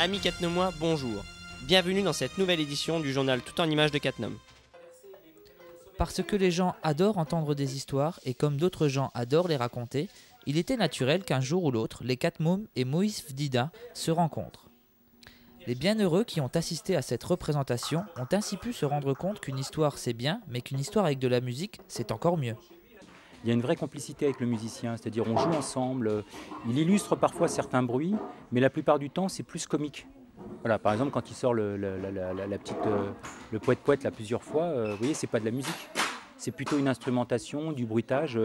Amis catnomois, bonjour. Bienvenue dans cette nouvelle édition du journal Tout en images de Catnum. Parce que les gens adorent entendre des histoires et comme d'autres gens adorent les raconter, il était naturel qu'un jour ou l'autre, les Catmômes et Moïse Fdida se rencontrent. Les bienheureux qui ont assisté à cette représentation ont ainsi pu se rendre compte qu'une histoire c'est bien, mais qu'une histoire avec de la musique c'est encore mieux. Il y a une vraie complicité avec le musicien, c'est-à-dire on joue ensemble, il illustre parfois certains bruits, mais la plupart du temps c'est plus comique. Voilà, par exemple quand il sort le poète-poète là plusieurs fois, vous voyez c'est pas de la musique, c'est plutôt une instrumentation, du bruitage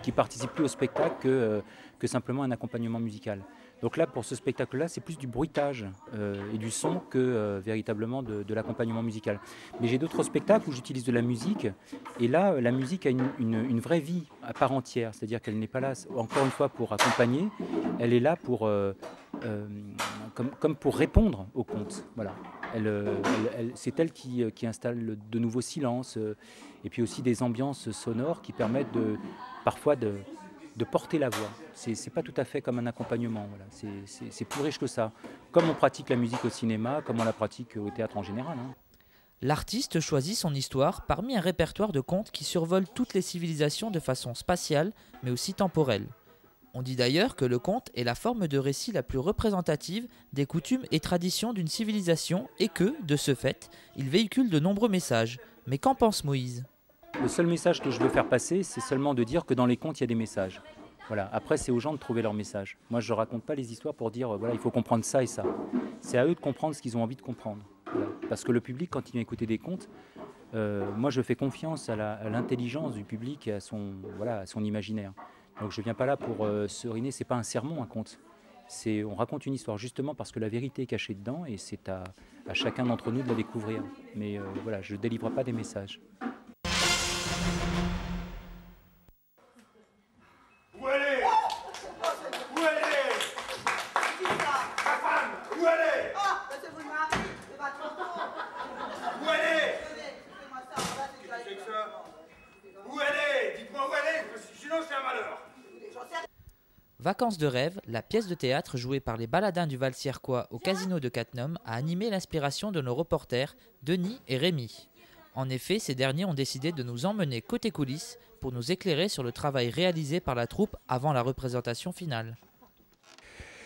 qui participe plus au spectacle que simplement un accompagnement musical. Donc là pour ce spectacle-là c'est plus du bruitage et du son que véritablement de l'accompagnement musical. Mais j'ai d'autres spectacles où j'utilise de la musique et là la musique a une vraie vie à part entière, c'est-à-dire qu'elle n'est pas là encore une fois pour accompagner, elle est là pour comme pour répondre au conte. Voilà. C'est elle qui installe de nouveaux silences et puis aussi des ambiances sonores qui permettent parfois de porter la voix. C'est pas tout à fait comme un accompagnement. Voilà. C'est plus riche que ça. Comme on pratique la musique au cinéma, comme on la pratique au théâtre en général. Hein. L'artiste choisit son histoire parmi un répertoire de contes qui survolent toutes les civilisations de façon spatiale, mais aussi temporelle. On dit d'ailleurs que le conte est la forme de récit la plus représentative des coutumes et traditions d'une civilisation et que, de ce fait, il véhicule de nombreux messages. Mais qu'en pense Moïse ? Le seul message que je veux faire passer, c'est seulement de dire que dans les contes, il y a des messages. Voilà. Après, c'est aux gens de trouver leur message. Moi, je ne raconte pas les histoires pour dire, voilà, il faut comprendre ça et ça. C'est à eux de comprendre ce qu'ils ont envie de comprendre. Voilà. Parce que le public, quand il vient écouter des contes, moi, je fais confiance à l'intelligence du public et à son imaginaire. Donc je ne viens pas là pour seriner, ce n'est pas un sermon, un conte. On raconte une histoire justement parce que la vérité est cachée dedans et c'est à chacun d'entre nous de la découvrir. Mais voilà, je ne délivre pas des messages. Où elle est? Où elle est? Ma femme, où elle est? Ah, c'est vous le mari, c'est pas trop. Où elle est? Fais-moi ça, là, c'est déjà Qu'est-ce que c'est que ça? Où elle est? Dites-moi où elle est, parce que sinon c'est un malheur. Vacances de rêve, la pièce de théâtre jouée par les baladins du Val-Siercois au casino de Catnum a animé l'inspiration de nos reporters Denis et Rémi. En effet, ces derniers ont décidé de nous emmener côté coulisses pour nous éclairer sur le travail réalisé par la troupe avant la représentation finale.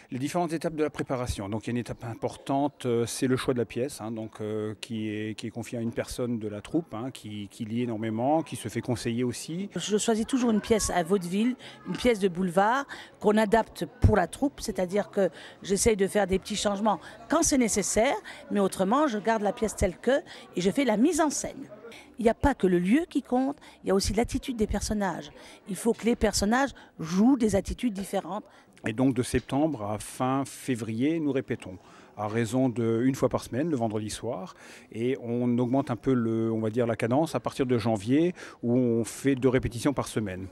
Les différentes étapes de la préparation. Donc il y a une étape importante, c'est le choix de la pièce, qui est confié à une personne de la troupe, qui lit énormément, qui se fait conseiller aussi. Je choisis toujours une pièce à vaudeville, une pièce de boulevard qu'on adapte pour la troupe, c'est-à-dire que j'essaye de faire des petits changements quand c'est nécessaire, mais autrement je garde la pièce telle que et je fais la mise en scène. Il n'y a pas que le lieu qui compte, il y a aussi l'attitude des personnages. Il faut que les personnages jouent des attitudes différentes. Et donc de septembre à fin février, nous répétons à raison d'une fois par semaine, le vendredi soir. Et on augmente un peu la cadence à partir de janvier où on fait 2 répétitions par semaine.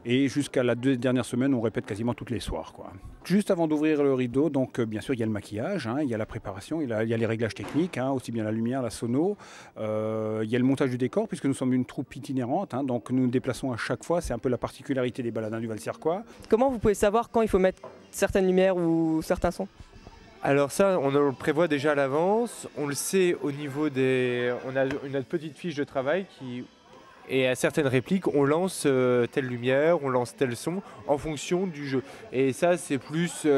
Et jusqu'à la dernière semaine, on répète quasiment tous les soirs, quoi. Juste avant d'ouvrir le rideau, donc bien sûr, il y a le maquillage, il y a la préparation, il y a les réglages techniques, aussi bien la lumière, la sono. Il y a le montage du décor, puisque nous sommes une troupe itinérante, donc nous nous déplaçons à chaque fois. C'est un peu la particularité des baladins du Val-Siercois. Comment vous pouvez savoir quand il faut mettre certaines lumières ou certains sons ? Alors ça, on le prévoit déjà à l'avance. On le sait au niveau des... On a une petite fiche de travail qui... Et à certaines répliques, on lance telle lumière, on lance tel son en fonction du jeu. Et ça, c'est plus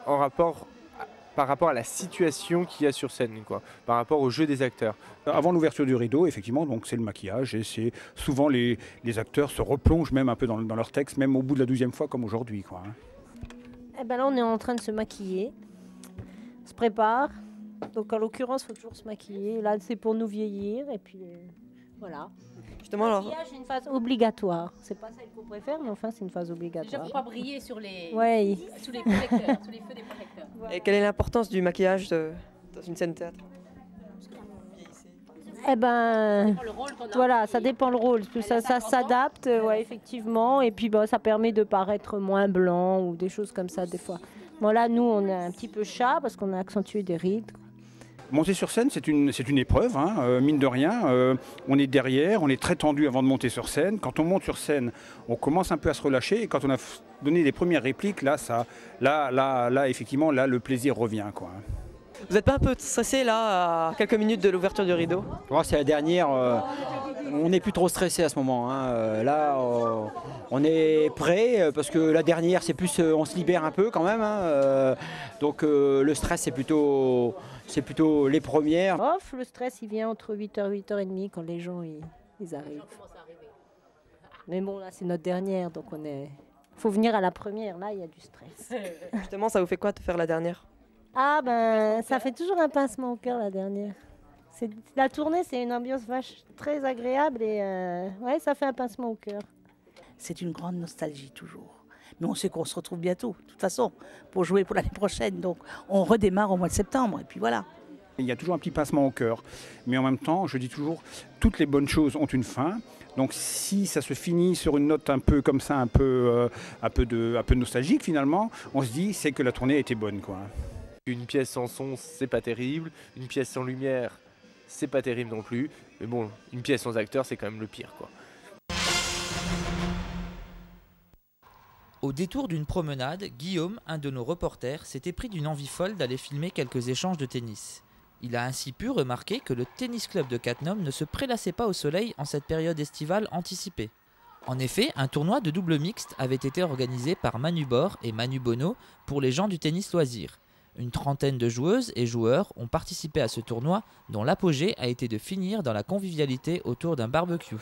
par rapport à la situation qu'il y a sur scène, quoi, par rapport au jeu des acteurs. Avant l'ouverture du rideau, effectivement, donc c'est le maquillage et c'est souvent les acteurs se replongent même un peu dans leur texte, même au bout de la 12e fois comme aujourd'hui, quoi. Eh ben là, on est en train de se maquiller, on se prépare. Donc en l'occurrence, il faut toujours se maquiller. Là, c'est pour nous vieillir et puis voilà. Justement, alors... Le maquillage, c'est une phase obligatoire. C'est pas celle qu'on préfère, mais enfin, c'est une phase obligatoire. Déjà, faut pas briller sur les, ouais. Sous les projecteurs, sous les feux des projecteurs. Voilà. Et quelle est l'importance du maquillage dans une scène de théâtre? Eh ben, le rôle qu'on a. voilà, ça dépend le rôle. Ça s'adapte, ouais, effectivement. Et puis, ça permet de paraître moins blanc ou des choses comme ça, des fois. Bon, là, nous, on est un petit peu chat parce qu'on a accentué des rides. Monter sur scène, c'est une épreuve, hein, mine de rien. On est derrière, on est très tendu avant de monter sur scène. Quand on monte sur scène, on commence un peu à se relâcher. Et quand on a donné les premières répliques, là, effectivement, là, le plaisir revient, quoi. Vous n'êtes pas un peu stressé là, à quelques minutes de l'ouverture du rideau? Oh, c'est la dernière, on n'est plus trop stressé à ce moment. Hein. Là, on est prêt parce que la dernière, c'est plus, on se libère un peu quand même. Hein. Donc le stress, c'est plutôt les premières. Off, le stress, il vient entre 8h et 8h30 quand les gens ils arrivent. Mais bon, là, c'est notre dernière, donc faut venir à la première. Là, il y a du stress. Justement, ça vous fait quoi de faire la dernière? Ah ben, ça fait toujours un pincement au cœur la dernière. La tournée, c'est une ambiance très agréable et ouais, ça fait un pincement au cœur. C'est une grande nostalgie toujours. Mais on sait qu'on se retrouve bientôt, de toute façon, pour jouer pour l'année prochaine. Donc on redémarre au mois de septembre et puis voilà. Il y a toujours un petit pincement au cœur. Mais en même temps, je dis toujours, toutes les bonnes choses ont une fin. Donc si ça se finit sur une note un peu comme ça, un peu nostalgique finalement, on se dit c'est que la tournée était bonne, quoi. Une pièce sans son, c'est pas terrible. Une pièce sans lumière, c'est pas terrible non plus. Mais bon, une pièce sans acteur, c'est quand même le pire, quoi. Au détour d'une promenade, Guillaume, un de nos reporters, s'était pris d'une envie folle d'aller filmer quelques échanges de tennis. Il a ainsi pu remarquer que le tennis club de Cattenom ne se prélassait pas au soleil en cette période estivale anticipée. En effet, un tournoi de double mixte avait été organisé par Manu Bord et Manu Bono pour les gens du tennis loisir. Une trentaine de joueuses et joueurs ont participé à ce tournoi dont l'apogée a été de finir dans la convivialité autour d'un barbecue.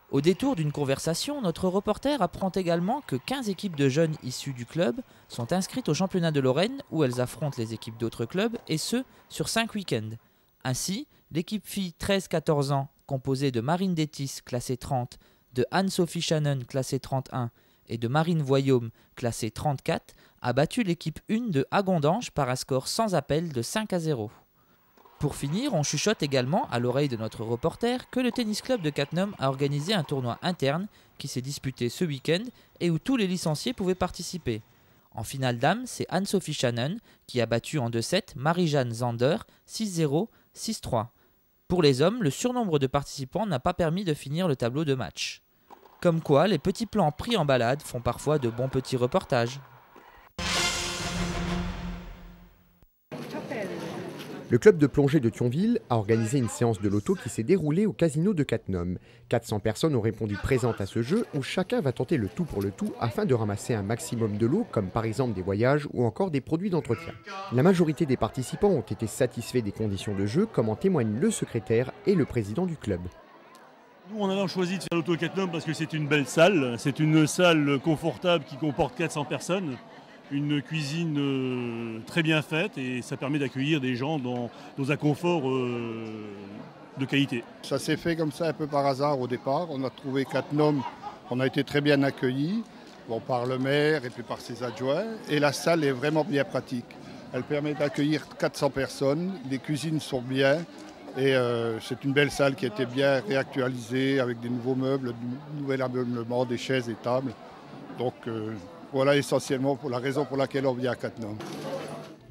Au détour d'une conversation, notre reporter apprend également que 15 équipes de jeunes issues du club sont inscrites au championnat de Lorraine où elles affrontent les équipes d'autres clubs et ce, sur 5 week-ends. Ainsi, l'équipe filles 13-14 ans, composée de Marine Détis, classée 30, de Anne-Sophie Shannon, classée 31, et de Marine Voyaume, classée 34, a battu l'équipe 1 de Agondange par un score sans appel de 5-0. Pour finir, on chuchote également à l'oreille de notre reporter que le tennis club de Cattenom a organisé un tournoi interne qui s'est disputé ce week-end et où tous les licenciés pouvaient participer. En finale dames, c'est Anne-Sophie Shannon qui a battu en 2-7 Marie-Jeanne Zander 6-0, 6-3. Pour les hommes, le surnombre de participants n'a pas permis de finir le tableau de match. Comme quoi, les petits plans pris en balade font parfois de bons petits reportages. Le club de plongée de Thionville a organisé une séance de loto qui s'est déroulée au casino de Cattenom. 400 personnes ont répondu présentes à ce jeu où chacun va tenter le tout pour le tout afin de ramasser un maximum de lots comme par exemple des voyages ou encore des produits d'entretien. La majorité des participants ont été satisfaits des conditions de jeu comme en témoignent le secrétaire et le président du club. Nous, on a choisi de faire l'auto Cattenom parce que c'est une belle salle. C'est une salle confortable qui comporte 400 personnes. Une cuisine très bien faite et ça permet d'accueillir des gens dans un confort de qualité. Ça s'est fait comme ça un peu par hasard au départ. On a trouvé Cattenom, on a été très bien accueillis par le maire et puis par ses adjoints. Et la salle est vraiment bien pratique. Elle permet d'accueillir 400 personnes, les cuisines sont bien. Et c'est une belle salle qui a été bien réactualisée avec des nouveaux meubles, du nouvel ameublement, des chaises et tables. Donc voilà essentiellement pour la raison pour laquelle on vient à Cattenom.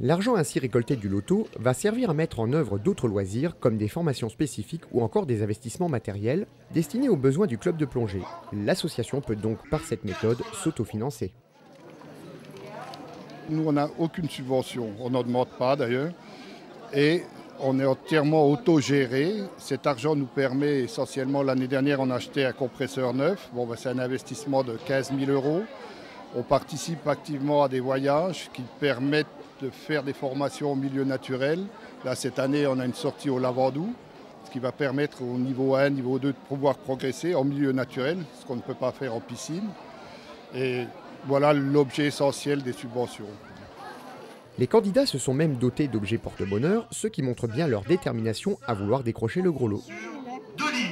L'argent ainsi récolté du loto va servir à mettre en œuvre d'autres loisirs comme des formations spécifiques ou encore des investissements matériels destinés aux besoins du club de plongée. L'association peut donc par cette méthode s'autofinancer. Nous on n'a aucune subvention, on n'en demande pas d'ailleurs. Et on est entièrement autogéré. Cet argent nous permet essentiellement, l'année dernière on a acheté un compresseur neuf. C'est un investissement de 15 000 €. On participe activement à des voyages qui permettent de faire des formations au milieu naturel. Là, cette année, on a une sortie au Lavandou, ce qui va permettre au niveau 1, niveau 2 de pouvoir progresser en milieu naturel, ce qu'on ne peut pas faire en piscine. Et voilà l'objet essentiel des subventions. Les candidats se sont même dotés d'objets porte-bonheur, ce qui montre bien leur détermination à vouloir décrocher le gros lot. Denis,